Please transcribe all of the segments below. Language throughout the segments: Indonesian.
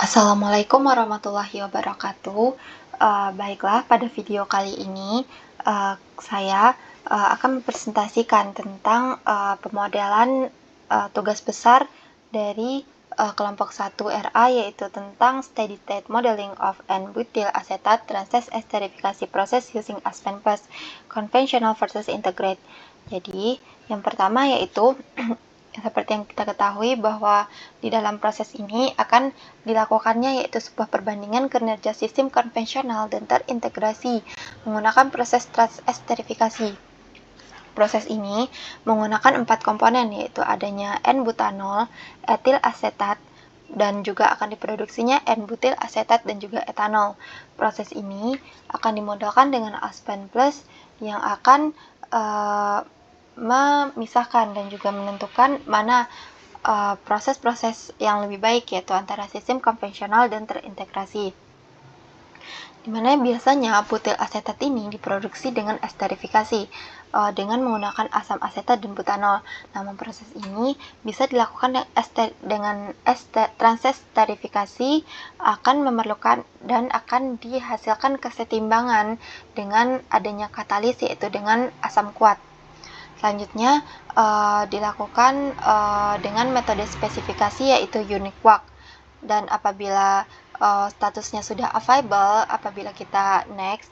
Assalamualaikum warahmatullahi wabarakatuh. Baiklah, pada video kali ini saya akan mempresentasikan tentang pemodelan tugas besar dari kelompok 1 RA, yaitu tentang steady state modeling of N-butyl acetate transfer esterifikasi process using Aspen Plus conventional versus integrate. Jadi yang pertama yaitu seperti yang kita ketahui bahwa di dalam proses ini akan dilakukannya yaitu sebuah perbandingan kinerja sistem konvensional dan terintegrasi menggunakan proses transesterifikasi. Proses ini menggunakan 4 komponen, yaitu adanya N-butanol, etil asetat, dan juga akan diproduksinya N-butyl asetat dan juga etanol. Proses ini akan dimodelkan dengan Aspen Plus yang akan memisahkan dan juga menentukan mana proses-proses yang lebih baik, yaitu antara sistem konvensional dan terintegrasi. Dimana biasanya butyl asetat ini diproduksi dengan esterifikasi dengan menggunakan asam asetat dan butanol. Namun proses ini bisa dilakukan dengan transesterifikasi akan memerlukan dan akan dihasilkan kesetimbangan dengan adanya katalis, yaitu dengan asam kuat. Selanjutnya dilakukan dengan metode spesifikasi yaitu unique walk, dan apabila statusnya sudah available, apabila kita next,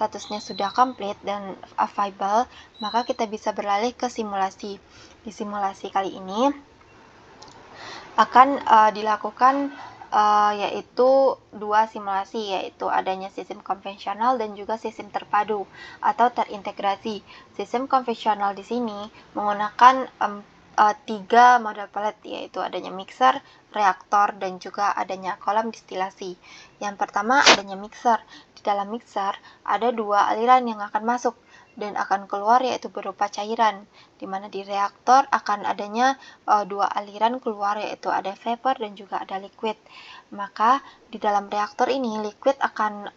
statusnya sudah complete dan available, maka kita bisa beralih ke simulasi. Di simulasi kali ini akan dilakukan yaitu dua simulasi, yaitu adanya sistem konvensional dan juga sistem terpadu atau terintegrasi. Sistem konvensional di sini menggunakan 3 model pelet, yaitu adanya mixer, reaktor, dan juga adanya kolam distilasi. Yang pertama adanya mixer. Di dalam mixer ada 2 aliran yang akan masuk dan akan keluar, yaitu berupa cairan, di mana di reaktor akan adanya 2 aliran keluar, yaitu ada vapor dan juga ada liquid. Maka di dalam reaktor ini liquid akan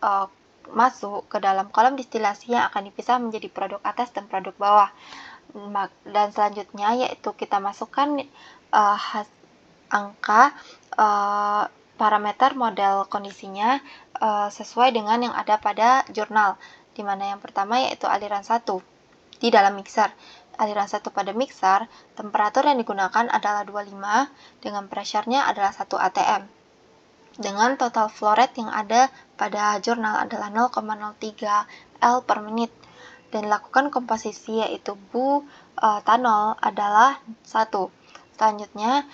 masuk ke dalam kolam distilasi yang akan dipisah menjadi produk atas dan produk bawah. Dan selanjutnya yaitu kita masukkan angka parameter model kondisinya sesuai dengan yang ada pada jurnal, di mana yang pertama yaitu aliran 1 di dalam mixer. Aliran 1 pada mixer, temperatur yang digunakan adalah 25 dengan pressure-nya adalah 1 atm. Dengan total flow rate yang ada pada jurnal adalah 0,03 L per menit. Dan lakukan komposisi yaitu butanol adalah 1. Selanjutnya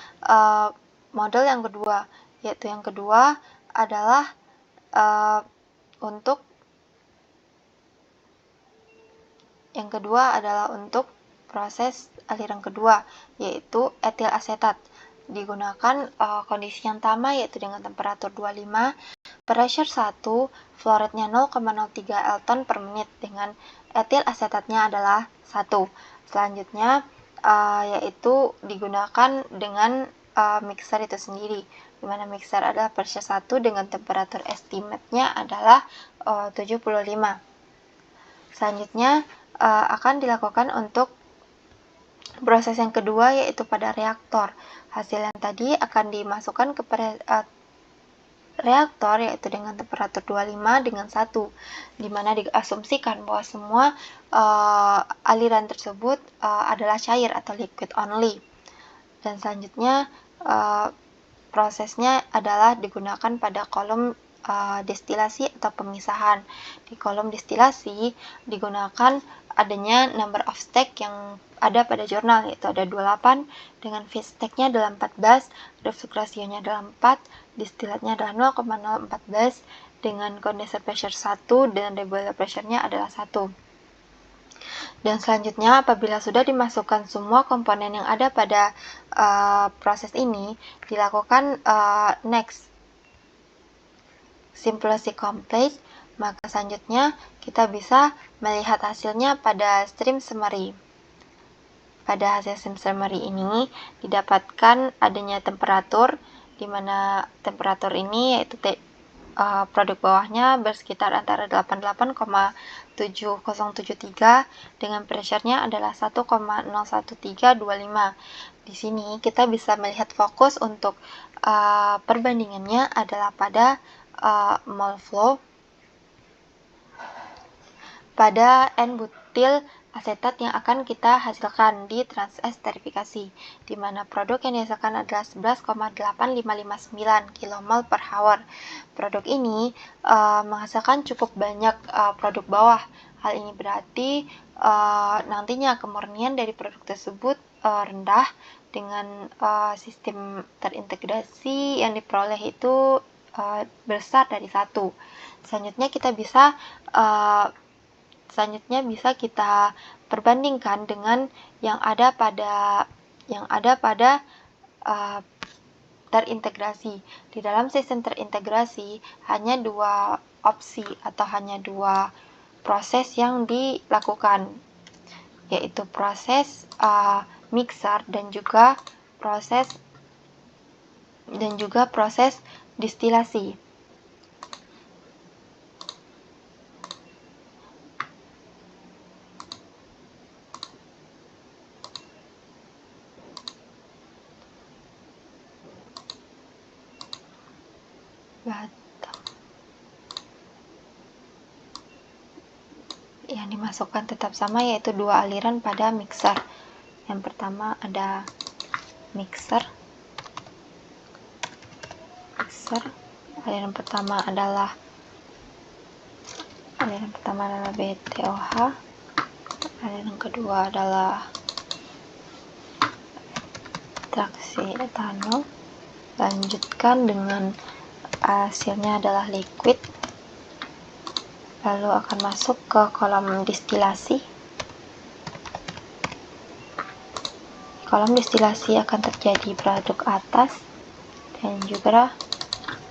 model yang kedua, yaitu yang kedua adalah untuk proses aliran kedua, yaitu etil asetat. Digunakan kondisi yang sama, yaitu dengan temperatur 25, pressure 1, flow rate-nya 0,03 L ton per menit, dengan etil asetatnya adalah 1. Selanjutnya yaitu digunakan dengan mixer itu sendiri, di mana mixer adalah pressure 1 dengan temperatur estimate-nya adalah 75. Selanjutnya akan dilakukan untuk proses yang kedua, yaitu pada reaktor. Hasil yang tadi akan dimasukkan ke reaktor, yaitu dengan temperatur 25 dengan 1, di mana diasumsikan bahwa semua aliran tersebut adalah cair atau liquid only. Dan selanjutnya prosesnya adalah digunakan pada kolom destilasi atau pemisahan. Di kolom destilasi digunakan adanya number of stake yang ada pada jurnal, yaitu ada 28 dengan feed stake-nya adalah 14, reflux ratio-nya adalah 4, distilatnya adalah 0,014 dengan condenser pressure 1 dan reboiler pressure-nya adalah 1. Dan selanjutnya apabila sudah dimasukkan semua komponen yang ada pada proses ini, dilakukan next simulasi complete, maka selanjutnya kita bisa melihat hasilnya pada stream summary. Pada hasil stream summary ini didapatkan adanya temperatur, di mana temperatur ini yaitu produk bawahnya bersekitar antara 88,7073 dengan pressure-nya adalah 1,01325, di sini kita bisa melihat fokus untuk perbandingannya adalah pada mol flow pada N-butil asetat yang akan kita hasilkan di transesterifikasi, di mana produk yang dihasilkan adalah 11,8559 kmol per hour. Produk ini menghasilkan cukup banyak produk bawah. Hal ini berarti nantinya kemurnian dari produk tersebut rendah dengan sistem terintegrasi yang diperoleh itu besar dari 1. Selanjutnya bisa kita perbandingkan dengan yang ada pada terintegrasi. Di dalam sistem terintegrasi hanya 2 opsi atau hanya 2 proses yang dilakukan, yaitu proses mixer dan juga proses distilasi. Yang dimasukkan tetap sama, yaitu 2 aliran pada mixer. Yang pertama ada mixer. Aliran pertama adalah BTOH. Aliran kedua adalah ekstraksi etanol. Lanjutkan dengan hasilnya adalah liquid, lalu akan masuk ke kolom distilasi. Kolom distilasi akan terjadi produk atas dan juga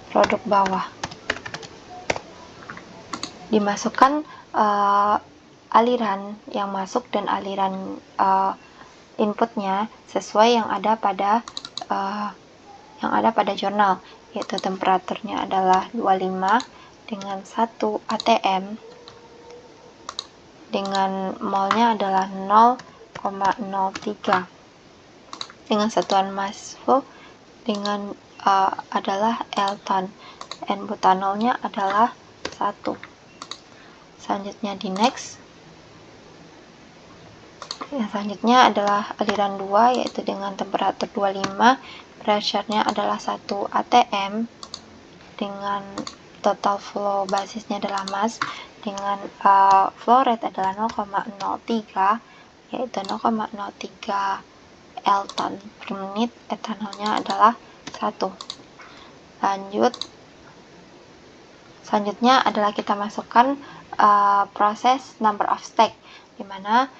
produk bawah. Dimasukkan aliran yang masuk dan aliran inputnya sesuai yang ada pada jurnal, yaitu temperaturnya adalah 25 dengan 1 atm, dengan molnya adalah 0,03, dengan satuan mass flow adalah L-ton, N-butanolnya adalah 1. Selanjutnya di next. Yang selanjutnya adalah aliran 2, yaitu dengan temperatur 25, pressure-nya adalah 1 atm, dengan total flow basisnya adalah mass, dengan flow rate adalah 0,03, yaitu 0,03 L-ton per menit, etanolnya adalah 1. Selanjutnya adalah kita masukkan proses number of stack, di mana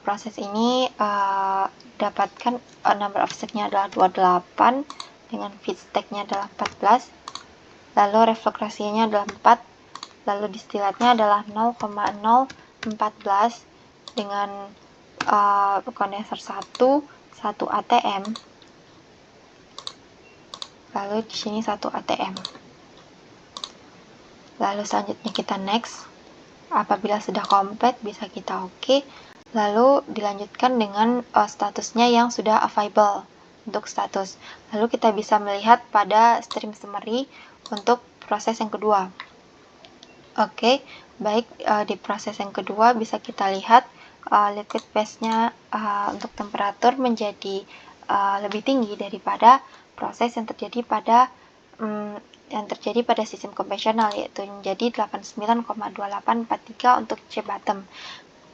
proses ini dapatkan number of stack-nya adalah 28 dengan feed stack-nya adalah 14, lalu reflokrasinya adalah 4, lalu distilatnya adalah 0,014 dengan kondenser 1 atm, lalu di sini 1 atm. Lalu selanjutnya kita next. Apabila sudah komplit bisa kita oke. Lalu dilanjutkan dengan statusnya yang sudah available untuk status. Lalu kita bisa melihat pada stream summary untuk proses yang kedua. Oke, baik, di proses yang kedua bisa kita lihat liquid phase-nya untuk temperatur menjadi lebih tinggi daripada proses yang terjadi pada sistem konvensional, yaitu menjadi 89,2843 untuk C bottom.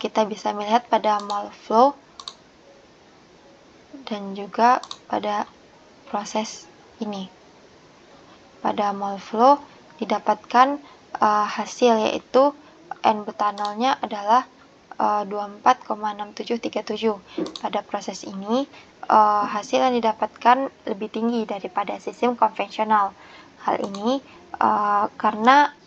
Kita bisa melihat pada mol flow dan juga pada proses ini. Pada mol flow didapatkan hasil, yaitu N-butanolnya adalah 24,6737. Pada proses ini hasil yang didapatkan lebih tinggi daripada sistem konvensional. Hal ini karena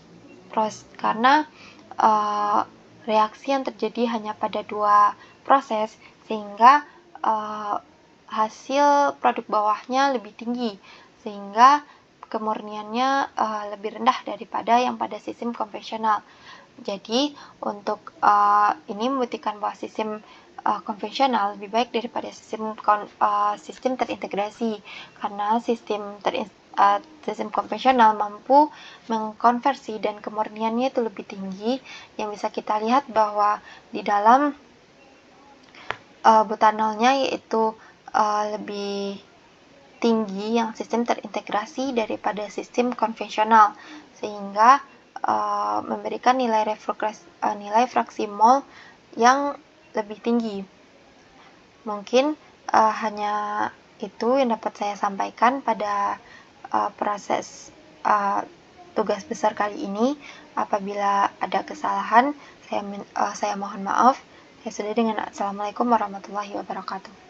reaksi yang terjadi hanya pada 2 proses, sehingga hasil produk bawahnya lebih tinggi, sehingga kemurniannya lebih rendah daripada yang pada sistem konvensional. Jadi untuk ini membuktikan bahwa sistem konvensional lebih baik daripada sistem terintegrasi, karena sistem konvensional mampu mengkonversi dan kemurniannya itu lebih tinggi, yang bisa kita lihat bahwa di dalam butanolnya yaitu lebih tinggi yang sistem terintegrasi daripada sistem konvensional, sehingga memberikan nilai fraksi mol yang lebih tinggi. Mungkin hanya itu yang dapat saya sampaikan pada proses tugas besar kali ini. Apabila ada kesalahan, saya mohon maaf. Saya sudah dengan Assalamualaikum warahmatullahi wabarakatuh.